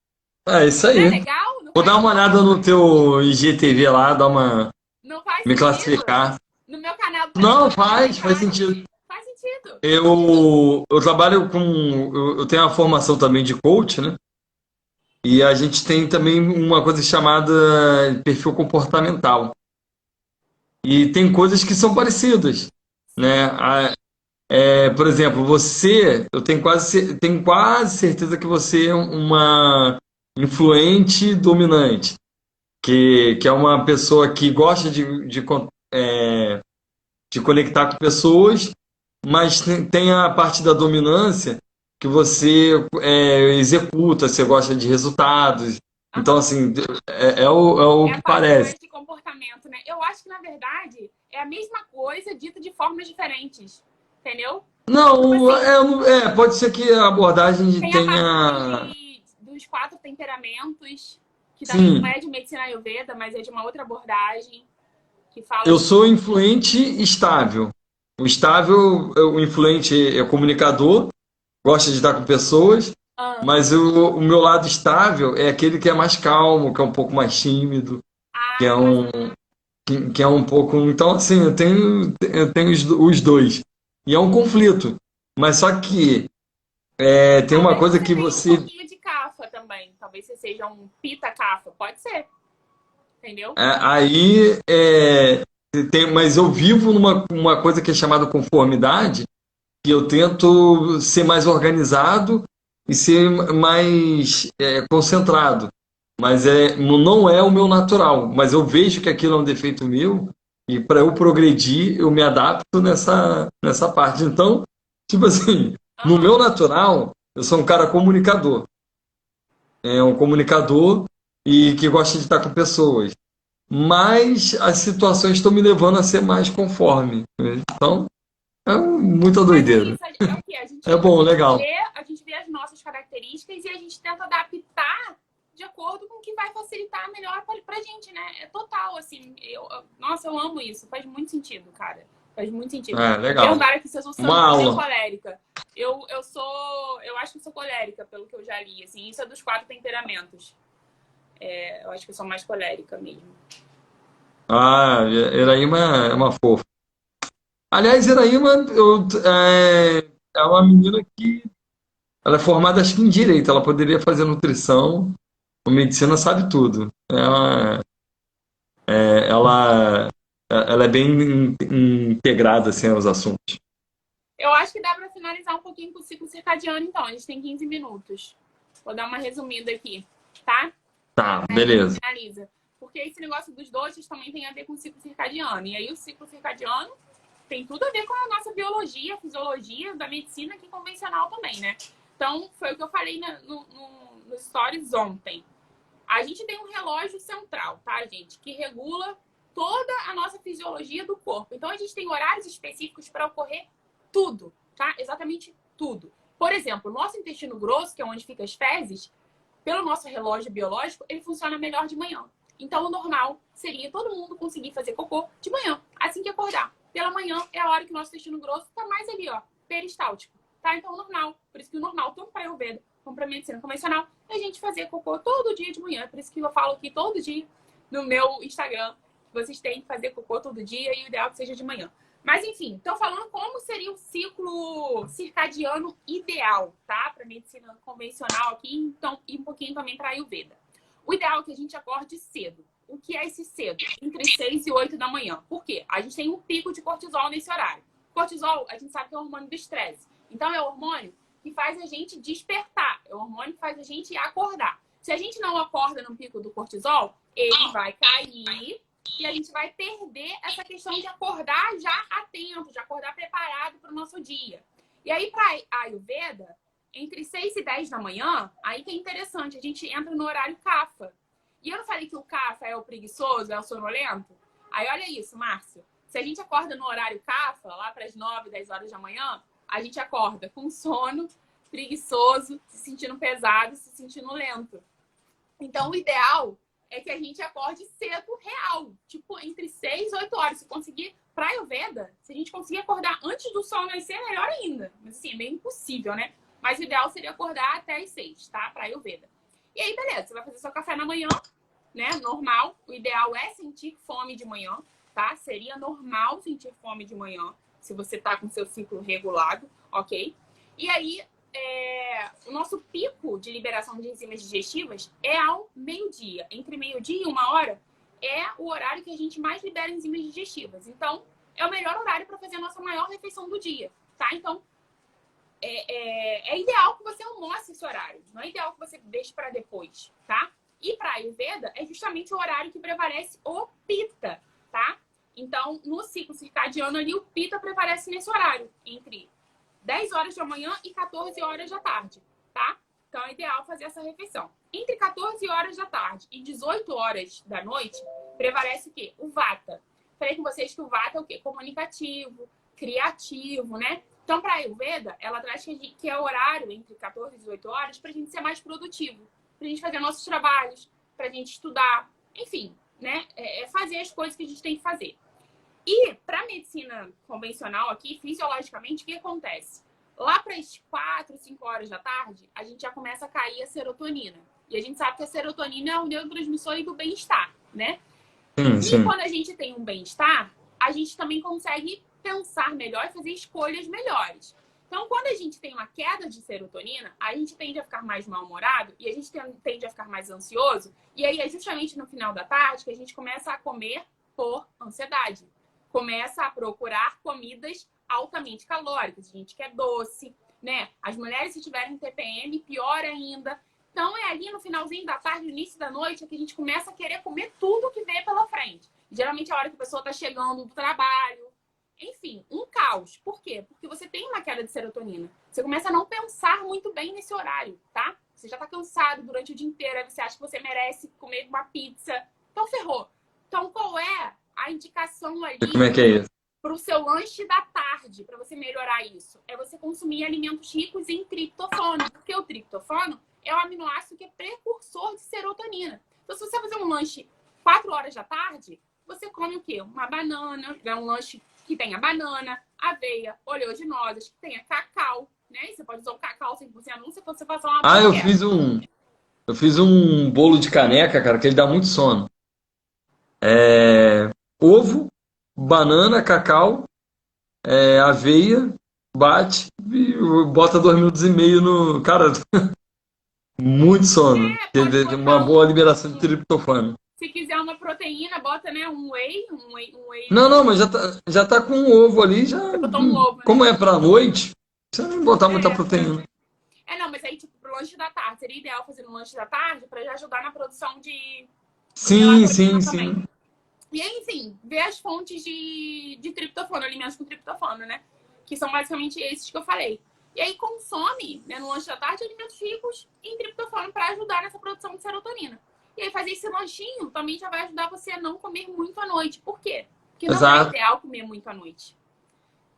É isso Não é aí. legal? Não Vou dar faz uma olhada no teu IGTV lá, dar uma. Não faz Me sentido? classificar. No meu canal do Não, telefone também faz sentido. Faz sentido. Eu trabalho com. Eu tenho uma formação também de coach, né? E a gente tem também uma coisa chamada perfil comportamental. E tem coisas que são parecidas, né? Por exemplo, tenho quase certeza que você é uma influente dominante, que é uma pessoa que gosta de conectar com pessoas, mas tem a parte da dominância que você executa, você gosta de resultados. Então, assim, é o É a que parte parece. mais de comportamento, né? Eu acho que, na verdade, é a mesma coisa dita de formas diferentes. Entendeu? Tipo Não, assim, pode ser que a abordagem tem a parte tenha. dos 4 temperamentos, que também não Sim, é de medicina Ayurveda, mas é de uma outra abordagem, que fala eu de. sou influente estável. O estável, o influente é comunicador, gosta de estar com pessoas, Ah, mas o meu lado estável é aquele que é mais calmo, que é um pouco mais tímido, que é ah, um, que é um pouco. Então, assim, eu tenho os dois. E é um conflito. Mas só que tem uma talvez coisa você que tenha um você. pouquinho de cafa também. Talvez você seja um pita cafa. Pode ser, entendeu? Aí mas eu vivo numa uma coisa que é chamada conformidade, que eu tento ser mais organizado e ser mais concentrado. Mas não é o meu natural. Mas eu vejo que aquilo é um defeito meu e para eu progredir, eu me adapto nessa parte. Então, tipo assim, no Aham. meu natural, eu sou um cara comunicador. É um comunicador e que gosta de estar com pessoas. Mas as situações estão me levando a ser mais conforme. Então, muita Mas é doideira. isso, é o que? É bom, legal. A gente vê as nossas características e a gente tenta adaptar de acordo com o que vai facilitar melhor pra gente, né? É total, assim. Nossa, eu amo isso. Faz muito sentido, cara. Faz muito sentido. Legal. Perguntaram aqui se eu sou Uma sanguínea ou aula. colérica. Eu acho que sou colérica, pelo que eu já li, assim. Isso é dos 4 temperamentos. Eu acho que eu sou mais colérica mesmo. Iraíma é uma fofa. Aliás, Iraíma é uma menina que ela é formada, acho que em direito. Ela poderia fazer nutrição, ou medicina, sabe tudo. Ela é bem integrada assim, aos assuntos. Eu acho que dá pra finalizar um pouquinho com o ciclo circadiano, então. A gente tem 15 minutos. Vou dar uma resumida aqui, tá? Tá, Aí a gente beleza. finaliza. Porque esse negócio dos doces também tem a ver com o ciclo circadiano. E aí o ciclo circadiano tem tudo a ver com a nossa biologia, fisiologia da medicina aqui convencional também, né? Então, foi o que eu falei nos stories ontem. A gente tem um relógio central, tá, gente? Que regula toda a nossa fisiologia do corpo. Então, a gente tem horários específicos para ocorrer tudo, tá? Exatamente tudo. Por exemplo, o nosso intestino grosso, que é onde ficam as fezes, pelo nosso relógio biológico, ele funciona melhor de manhã. Então, o normal seria todo mundo conseguir fazer cocô de manhã, assim que acordar. Pela manhã é a hora que o nosso intestino grosso tá mais ali, ó, peristáltico, tá? Então, o normal. Por isso que o normal, tanto para Ayurveda como para medicina convencional, é a gente fazer cocô todo dia de manhã. Por isso que eu falo aqui todo dia no meu Instagram. Vocês têm que fazer cocô todo dia e o ideal é que seja de manhã. Mas, enfim, estou falando como seria o ciclo circadiano ideal, tá? Para medicina convencional aqui, então, e um pouquinho também para Ayurveda. O ideal é que a gente acorde cedo. O que é esse cedo? Entre 6 e 8 da manhã. Por quê? A gente tem um pico de cortisol nesse horário. Cortisol, a gente sabe que é o hormônio do estresse. Então, é o hormônio que faz a gente despertar. É o hormônio que faz a gente acordar. Se a gente não acorda no pico do cortisol, ele vai cair e a gente vai perder essa questão de acordar já atento, de acordar preparado para o nosso dia. E aí, para a Ayurveda, entre 6 e 10 da manhã, aí que é interessante, a gente entra no horário Kapha. E eu não falei que o Kapha é o preguiçoso, é o sonolento? Aí olha isso, Márcio. Se a gente acorda no horário Kapha, lá para as 9, 10 horas da manhã, a gente acorda com sono, preguiçoso, se sentindo pesado, se sentindo lento. Então, o ideal é que a gente acorde cedo, real. Tipo, entre 6 e 8 horas. Se conseguir, pra Ayurveda, se a gente conseguir acordar antes do sol nascer, é melhor ainda. Mas, assim, é meio impossível, né? Mas o ideal seria acordar até as 6, tá? Pra Ayurveda. E aí, beleza. Você vai fazer seu café na manhã, né? Normal. O ideal é sentir fome de manhã, tá? Seria normal sentir fome de manhã, se você tá com seu ciclo regulado, ok? E aí, o nosso pico de liberação de enzimas digestivas é ao meio-dia. Entre meio-dia e 1 hora é o horário que a gente mais libera enzimas digestivas. Então, é o melhor horário para fazer a nossa maior refeição do dia, tá? Então, é ideal que você almoce esse horário. Não é ideal que você deixe para depois, tá? E para a Ayurveda, é justamente o horário que prevalece o Pitta, tá? Então, no ciclo circadiano ali, o Pitta prevalece nesse horário, entre 10 horas da manhã e 14 horas da tarde, tá? Então, é ideal fazer essa refeição. Entre 14 horas da tarde e 18 horas da noite, prevalece o quê? O Vata. Falei com vocês que o Vata é o quê? Comunicativo, criativo, né? Então, para a Ayurveda, ela traz que é o horário entre 14 e 18 horas para a gente ser mais produtivo, para a gente fazer nossos trabalhos, para a gente estudar, enfim, né? Fazer as coisas que a gente tem que fazer. E para a medicina convencional aqui, fisiologicamente, o que acontece? Lá para as 4, 5 horas da tarde, a gente já começa a cair a serotonina. E a gente sabe que a serotonina é o neurotransmissor do bem-estar, né? E quando a gente tem um bem-estar, a gente também consegue pensar melhor e fazer escolhas melhores. Então, quando a gente tem uma queda de serotonina, a gente tende a ficar mais mal-humorado e a gente tende a ficar mais ansioso. E aí é justamente no final da tarde que a gente começa a comer por ansiedade. Começa a procurar comidas altamente calóricas. A gente quer doce, né? As mulheres, se tiverem TPM, pior ainda. Então, é ali no finalzinho da tarde, no início da noite, que a gente começa a querer comer tudo que vem pela frente. Geralmente é a hora que a pessoa está chegando do trabalho. Enfim, um caos. Por quê? Porque você tem uma queda de serotonina. Você começa a não pensar muito bem nesse horário, tá? Você já está cansado durante o dia inteiro, aí você acha que você merece comer uma pizza. Então, ferrou. Então, qual é a indicação ali Como é que é isso? para o seu lanche da tarde, para você melhorar isso? É você consumir alimentos ricos em triptofano. Porque o triptofano é o aminoácido que é precursor de serotonina. Então, se você fazer um lanche 4 horas da tarde, você come o quê? Uma banana, é um lanche que tenha banana, aveia, oleaginosas, que tenha cacau, né? E você pode usar o cacau 100% não, se você fazer uma eu fiz um bolo de caneca, cara, que ele dá muito sono. Ovo, banana, cacau, aveia, bate e bota 2 minutos e meio no... Cara, muito sono. Pode Tem uma botar boa liberação de triptofano. se quiser uma proteína, bota, né, um whey. Não, mas já tá com um ovo ali, já. Você botou um ovo, né? Como é pra noite, você não botar muita proteína. Não, mas aí, tipo, pro lanche da tarde, seria ideal fazer no lanche da tarde pra já ajudar na produção de Sim. também. E aí, enfim, ver as fontes de triptofano, alimentos com triptofano, né? Que são basicamente esses que eu falei. E aí consome, né, no lanche da tarde, alimentos ricos em triptofano para ajudar nessa produção de serotonina. E aí fazer esse lanchinho também já vai ajudar você a não comer muito à noite. Por quê? Porque não é ideal comer muito à noite.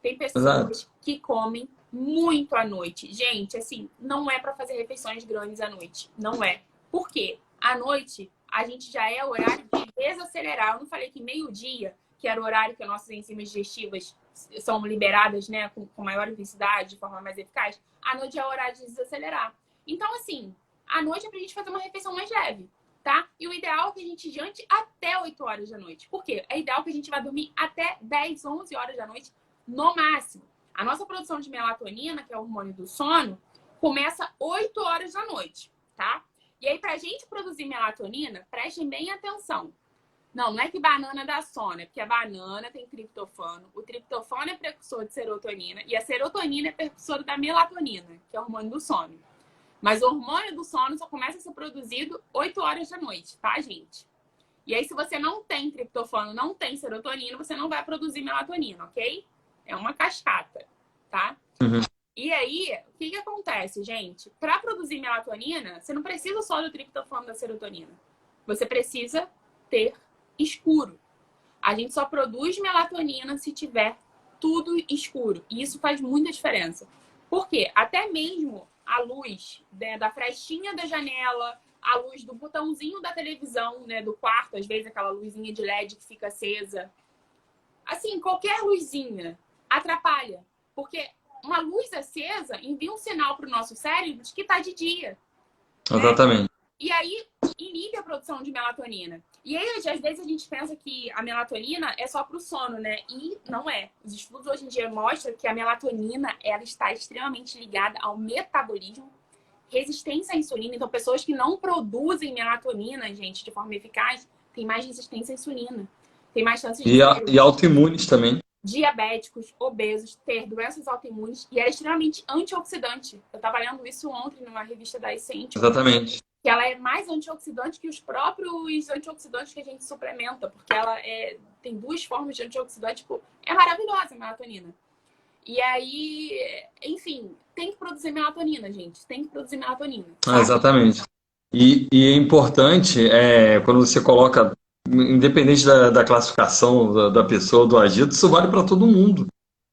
Tem pessoas que comem muito à noite. Gente, assim, não é para fazer refeições grandes à noite. Não é. Por quê? À noite, a gente já é horário de desacelerar. Eu não falei que meio-dia, que era o horário que as nossas enzimas digestivas são liberadas, né, com maior intensidade, de forma mais eficaz. À noite é o horário de desacelerar. Então, assim, à noite é pra gente fazer uma refeição mais leve, tá? E o ideal é que a gente jante até 8 horas da noite. Por quê? É ideal que a gente vá dormir até 10, 11 horas da noite, no máximo. A nossa produção de melatonina, que é o hormônio do sono, começa 8 horas da noite, tá? E aí, pra gente produzir melatonina, prestem bem atenção. Não é que banana dá sono, é porque a banana tem triptofano. O triptofano é precursor de serotonina e a serotonina é precursor da melatonina, que é o hormônio do sono. Mas o hormônio do sono só começa a ser produzido 8 horas da noite, tá, gente? E aí, se você não tem triptofano, não tem serotonina, você não vai produzir melatonina, ok? É uma cascata, tá? Uhum. E aí, o que acontece, gente? Para produzir melatonina, você não precisa só do triptofano da serotonina. Você precisa ter escuro. A gente só produz melatonina se tiver tudo escuro. E isso faz muita diferença. Por quê? Até mesmo a luz, né, da frestinha da janela, a luz do botãozinho da televisão, né, do quarto, às vezes aquela luzinha de LED que fica acesa. Assim, qualquer luzinha atrapalha. Porque uma luz acesa envia um sinal para o nosso cérebro de que está de dia. Né? Exatamente. E aí inibe a produção de melatonina. E aí, às vezes, a gente pensa que a melatonina é só para o sono, né? E não é. Os estudos hoje em dia mostram que a melatonina ela está extremamente ligada ao metabolismo, resistência à insulina. Então, pessoas que não produzem melatonina, gente, de forma eficaz, têm mais resistência à insulina. Tem mais chances de E autoimunes também. diabéticos, obesos, ter doenças autoimunes e é extremamente antioxidante. Eu estava lendo isso ontem numa revista da Essential. Exatamente. Que ela é mais antioxidante que os próprios antioxidantes que a gente suplementa, porque ela tem 2 formas de antioxidante, tipo, é maravilhosa a melatonina. E aí, enfim, tem que produzir melatonina, gente. Tem que produzir melatonina. Tá? Exatamente. E é importante, quando você coloca, independente da classificação da pessoa, do agito, isso vale para todo mundo.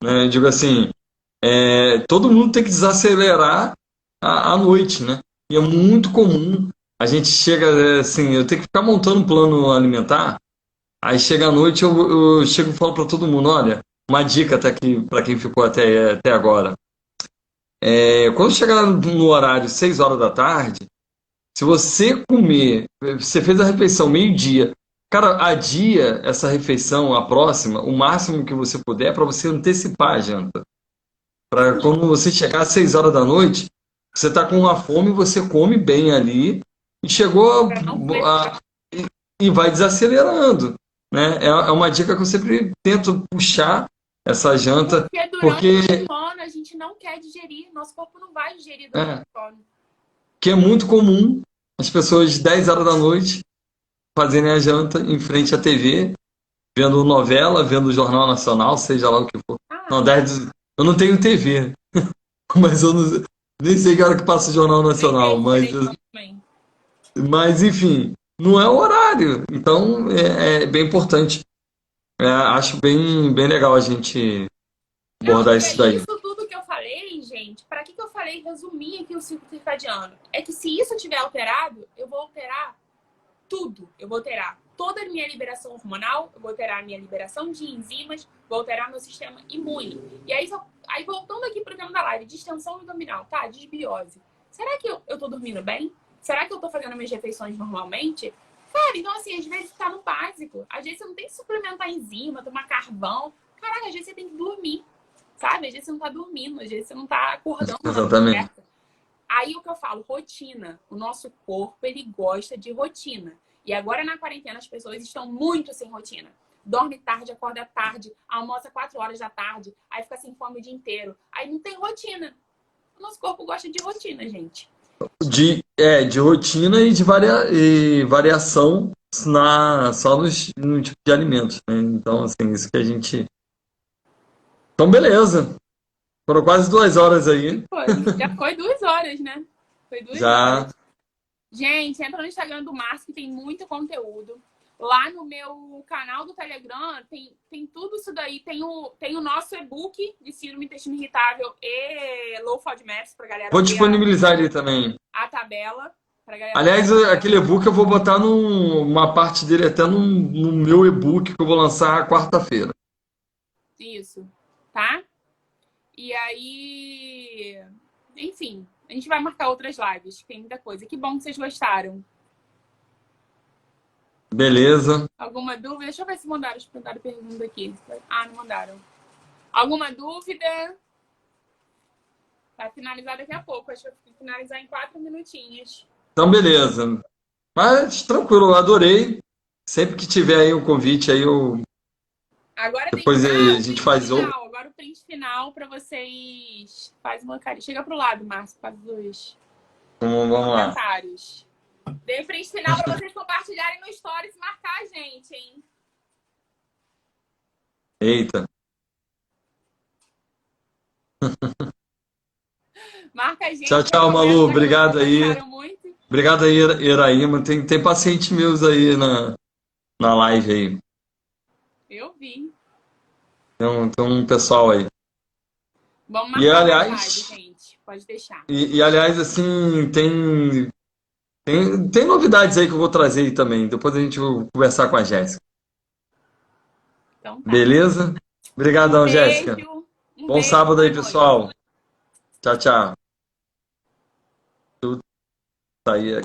Né? Eu digo assim, todo mundo tem que desacelerar à noite, né? E é muito comum. A gente chega, assim, eu tenho que ficar montando um plano alimentar, aí chega à noite, eu chego e falo para todo mundo, olha, uma dica até aqui, para quem ficou até agora. Quando chegar no horário 6 horas da tarde, se você comer, você fez a refeição meio-dia, cara, adia essa refeição, a próxima, o máximo que você puder, para você antecipar a janta. Para quando você chegar às 6 horas da noite, você está com uma fome, você come bem ali e chegou e vai desacelerando. Né? É uma dica que eu sempre tento puxar essa janta. Porque durante Porque o sono a gente não quer digerir, nosso corpo não vai digerir durante o sono. que é muito comum as pessoas 10 horas da noite fazerem a janta em frente à TV, vendo novela, vendo Jornal Nacional, seja lá o que for. Não, eu não tenho TV, mas eu nem sei que hora que passa o Jornal Nacional, mas enfim, não é o horário. Então é bem importante. Acho bem legal a gente abordar isso daí. Isso tudo que eu falei, gente, para que eu falei resumir aqui o ciclo circadiano? É que se isso tiver alterado, eu vou alterar tudo. Eu vou alterar toda a minha liberação hormonal, eu vou alterar a minha liberação de enzimas, vou alterar meu sistema imune. E aí voltando aqui pro tema da live, distensão abdominal, tá? Desbiose. Será que eu tô dormindo bem? Será que eu tô fazendo minhas refeições normalmente? Cara, então assim, às vezes tá no básico. Às vezes você não tem que suplementar enzima, tomar carvão. Caraca, às vezes você tem que dormir. Sabe? Às vezes você não tá dormindo, às vezes você não tá acordando. Exatamente. Aí o que eu falo, rotina. O nosso corpo, ele gosta de rotina. E agora na quarentena as pessoas estão muito sem rotina. Dorme tarde, acorda tarde, almoça 4 horas da tarde, aí fica sem fome o dia inteiro. Aí não tem rotina. O nosso corpo gosta de rotina, gente. De rotina e de variação só no tipo de alimentos. Né? Então, assim, isso que a gente... Então, beleza. Foram quase 2 horas aí. Já foi 2 horas, né? Foi 2 horas. Gente, entra no Instagram do Márcio que tem muito conteúdo. Lá no meu canal do Telegram tem tudo isso daí. Tem o nosso e-book de síndrome do intestino irritável e low FODMAPs pra galera. Vou disponibilizar ali também. A tabela. Pra galera Aliás, comprar. aquele e-book eu vou botar uma parte dele até no meu e-book que eu vou lançar quarta-feira. Isso, tá? E aí, enfim, a gente vai marcar outras lives, tem muita coisa. Que bom que vocês gostaram. Beleza? Alguma dúvida? Deixa eu ver se mandaram pergunta aqui. Ah, não mandaram. Alguma dúvida? Vai finalizar daqui a pouco. Acho que vai finalizar em 4 minutinhos. Então, beleza. Mas tranquilo, eu adorei. Sempre que tiver aí um convite aí, Agora tem. depois Ah, a o gente print faz outro. final. Agora o print final para vocês. Faz uma carinha. Chega pro lado, Márcio, faz os Então, vamos lá. comentários. Dei print final para vocês compartilharem no Stories e marcar a gente, hein? Eita. Marca a gente, Tchau, já tchau, Malu. comenta que vocês Obrigado aí. gostaram muito. Obrigado aí, Iraíma. Tem pacientes meus aí na live aí. Eu vi. Tem um pessoal aí. Vamos E marcar mais live, aliás, gente. Pode deixar. aliás, assim, tem novidades aí que eu vou trazer aí também. Depois a gente vai conversar com a Jéssica. Então tá. Beleza? Um Obrigadão, Jéssica. beijo. Um Bom beijo. sábado Boa aí, noite. pessoal. Tchau, tchau. Tudo tá aí.